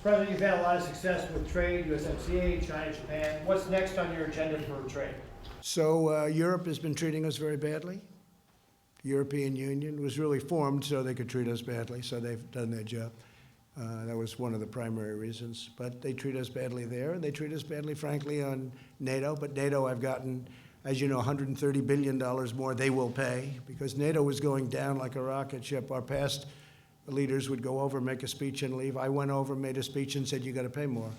President, you've had a lot of success with trade, USMCA, China, Japan. What's next on your agenda for trade? So Europe has been treating us very badly. The European Union was really formed so they could treat us badly, so they've done their job. That was one of the primary reasons. But they treat us badly there, and they treat us badly, frankly, on NATO. But NATO, I've gotten, as you know, $130 billion more they will pay, because NATO was going down like a rocket ship. Our past leaders would go over, make a speech, and leave. I went over, made a speech, and said, you got to pay more.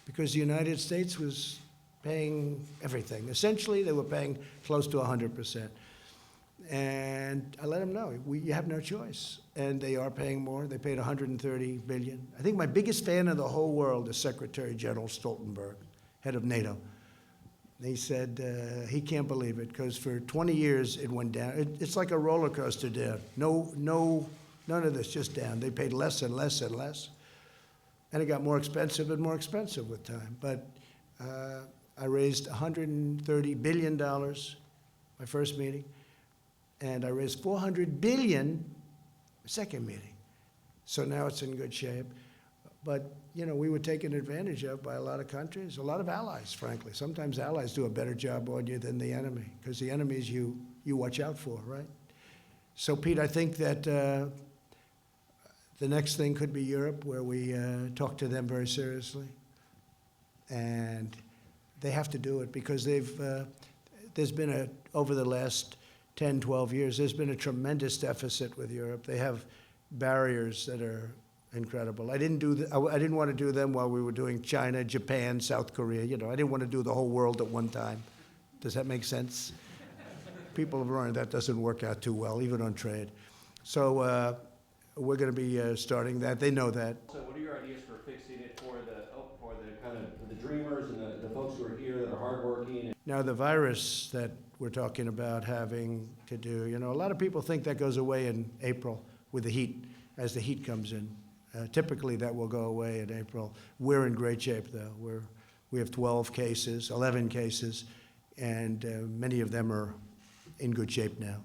Because the United States was paying everything. Essentially, they were paying close to 100%. And I let them know, you have no choice. And they are paying more. They paid $130 billion. I think my biggest fan in the whole world is Secretary General Stoltenberg, head of NATO. He said he can't believe it, because for 20 years it went down. It's like a roller coaster down. None of this, just down. They paid less and less and less. And it got more expensive and more expensive with time. But I raised $130 billion my first meeting. And I raised $400 billion second meeting. So now it's in good shape. But, you know, we were taken advantage of by a lot of countries, a lot of allies, frankly. Sometimes allies do a better job on you than the enemy, because the enemies you watch out for, right? So, Pete, I think that the next thing could be Europe, where we talk to them very seriously. And they have to do it, because there's been over the last 10, 12 years, there's been a tremendous deficit with Europe. They have barriers that are incredible. I didn't want to do them while we were doing China, Japan, South Korea. You know, I didn't want to do the whole world at one time. Does that make sense? People have learned that doesn't work out too well, even on trade. So we're going to be starting that. They know that. So what are your ideas for fixing it for the kind of the dreamers and the folks who are here that are hardworking? Now, the virus that we're talking about having to do, you know, a lot of people think that goes away in April with the heat, as the heat comes in. Typically, that will go away in April. We're in great shape, though. We have 12 cases, 11 cases, and many of them are in good shape now.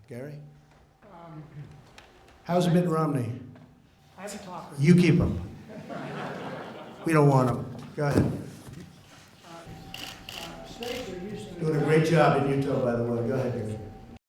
Gary? How's Mitt Romney? I haven't talked with You keep him. We don't want him. Go ahead. states are used to Doing a great job in Utah, by the way. Go ahead, Gary.